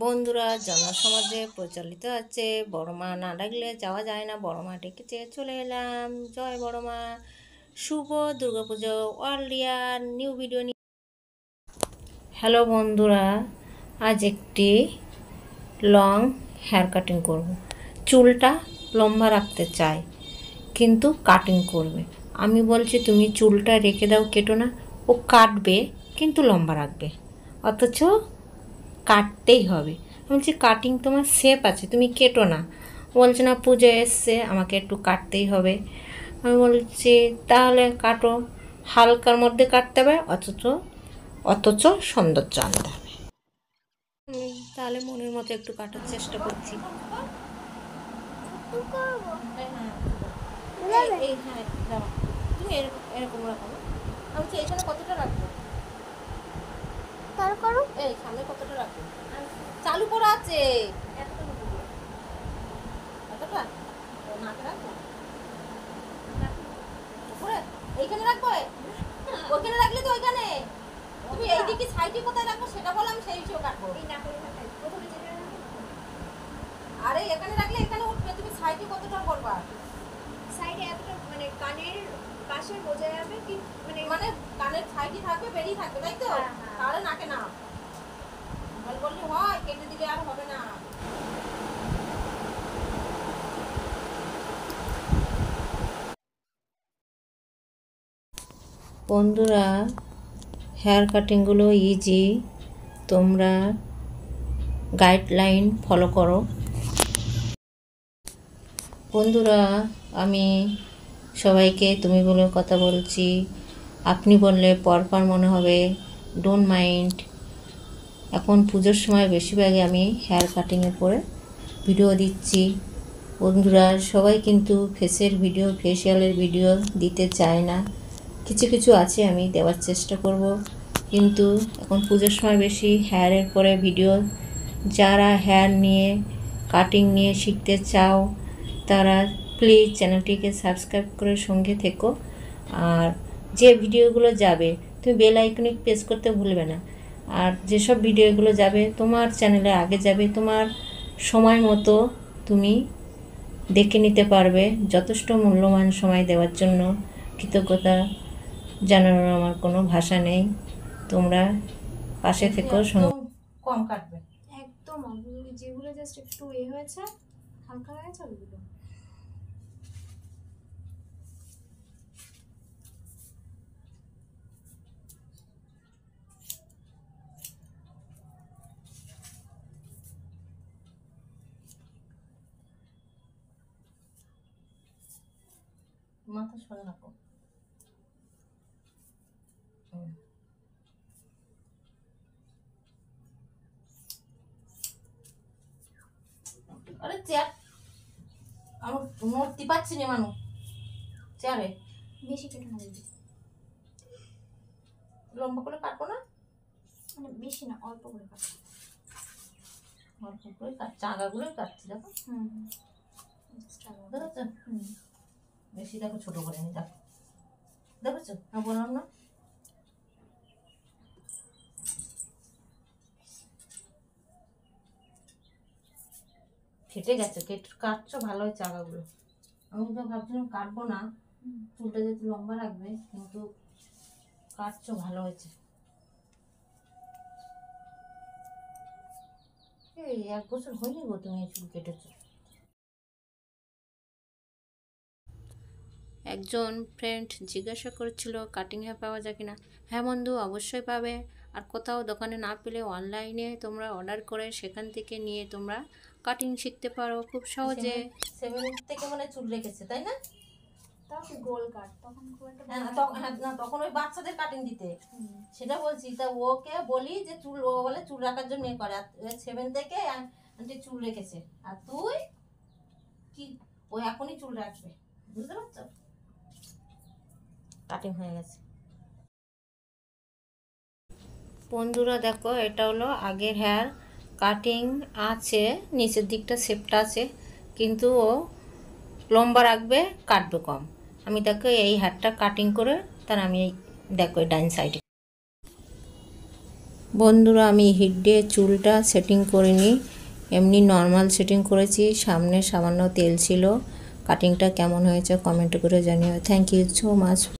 বন্ধুরা, জনসমাজে প্রচলিত আছে বড় মা না ডাকলে যাওয়া যায় না। বড় মা ডেকেছে, চলে এলাম। জয় বড় মা। শুভ Durga Puja world year new video নিয়ে। হ্যালো বন্ধুরা, আজ একটি লং হেয়ার কাটিং করব। চুলটা লম্বা রাখতে চাই, কিন্তু কাটিং করবে। আমি বলছি তুমি চুলটা রেখে দাও, কেটো না। ও কাটবে কিন্তু লম্বা রাখবে, অথচ কাটতেই হবে। আমি বলছি কাটিং তোমার শেপ আছে, তুমি কেটো না। বলছে না পুজো এসছে, আমাকে একটু কাটতেই হবে। আমি বলছি তাহলে কাটো, হালকার মধ্যে কাটতে হবে, অথচ সৌন্দর্য আনতে হবে। তাহলে মনের মতো একটু কাটার চেষ্টা করছি। তুমি এরকম রাখো। আমি বলছি এখানে কতটা রাখবো, এই সামনে কতটা রাখবো, চালু করা আছে এতটা, নাকে রাখবো, এইখানে রাখবো, ওইখানে রাখলে তো ওইখানে। তুমি এইদিকে সাইডে কোথায় রাখবো সেটা বলো, আমি সেই হিসেবে কাটবো। আরে এখানে রাখলে এখানে উঠবে, তুমি সাইডে কতটা করবা? সাইডে এতটা মানে কানের পাশে বোঝা যাবে কি, মানে কানের সাইডে থাকবে, বেরিয়ে থাকবে, তাই তো? তাহলে নাকে না বললি হয়, কেটে দিলে আর হবে না। বন্ধুরা, হেয়ার কাটিংগুলো ইজি, তোমরা গাইডলাইন ফলো করো। বন্ধুরা, আমি সবাইকে তুমি বলে কথা বলছি, আপনি বললে পরপর মনে হবে, ডোন্ট মাইন্ড। এখন পুজোর সময় বেশিরভাগই আমি হেয়ার কাটিংয়ের পরে ভিডিও দিচ্ছি। বন্ধুরা সবাই কিন্তু ফেসের ভিডিও, ফেসিয়ালের ভিডিও দিতে চায় না। কিছু কিছু আছে, আমি দেওয়ার চেষ্টা করব, কিন্তু এখন পুজোর সময় বেশি হেয়ারের পরে ভিডিও। যারা হেয়ার নিয়ে, কাটিং নিয়ে শিখতে চাও তারা প্লিজ চ্যানেলটিকে সাবস্ক্রাইব করে সঙ্গে থেকো। আর যে ভিডিওগুলো যাবে তুমি বেল আইকনে প্রেস করতে ভুলবে না। আর যেসব ভিডিওগুলো যাবে তোমার চ্যানেলে আগে যাবে, তোমার সময় মতো তুমি দেখে নিতে পারবে। যথেষ্ট মূল্যবান সময় দেওয়ার জন্য কৃতজ্ঞতা জানানোর আমার কোনো ভাষা নেই। তোমরা পাশে থেকো, কম কাটবে একদম। যেগুলো জাস্ট একটু হয়েছে, হালকা হয়েছে ওইগুলো। মাথা সরে রাখো। আরে চেয়ার, আমি নড়তে পারছি না মানুষ চেয়ারে। বেশি কেটে না দিদি, লম্বা করে কাটবো না, মানে বেশি না, অল্প করে কাটবো। অল্প করে চাগাগুলোই কাটছি, দেখো। দেখেছো? বেশি দেখো ছোট করে নি, দেখো, দেখেছো? বললাম না, ফেটে গেছে। কাটছো ভালো হয় চাগাগুলো। আমি তো ভাবছিলাম কাটবো না, চুলটা যেহেতু লম্বা রাখবে, কিন্তু কাটছো ভালো হয়েছে। এই 1 বছর হয়নি গো তুমি এই চুল কেটেছো। একজন ফ্রেন্ড জিজ্ঞাসা করেছিল কাটিং হেয়ার পাওয়া যায় কিনা। হ্যাঁ বন্ধু, অবশ্যই পাবে। আর কোথাও দোকানে না পেলে অনলাইনে তোমরা অর্ডার করে সেখান থেকে নিয়ে তোমরা কাটিং শিখতে পারো খুব সহজে। 7 থেকে মানে চুল রেখেছে, তাই না? তাও কি গোল কাট, তখন খুব একটা তখন ওই বাচ্চাদের কাটিং দিতে, সেটা বলছি। তা ওকে বলি যে চুল, ও বলে চুল রাখার জন্য করে। 7 থেকে আন্টি চুল রেখেছে, আর তুই কি, ও এখনই চুল রাখবে, বুঝতে পারছো? কাটিং হয়ে গেছে। বন্ধুরা দেখো, এটা হলো আগের হেয়ার কাটিং আছে, নিচের দিকটা শেপটা আছে, কিন্তু ও লম্বা রাখবে, কাটবে কম। আমি দেখো এই হেয়ারটা কাটিং করে তার আমি এই দেখো ডাইন সাইডে বন্ধুরা, আমি হিট দিয়ে চুলটা সেটিং করিনি, এমনি নর্মাল সেটিং করেছি। সামনে সামান্য তেল ছিল। কাটিংটা কেমন হয়েছে কমেন্ট করে জানিও। Thank you so much.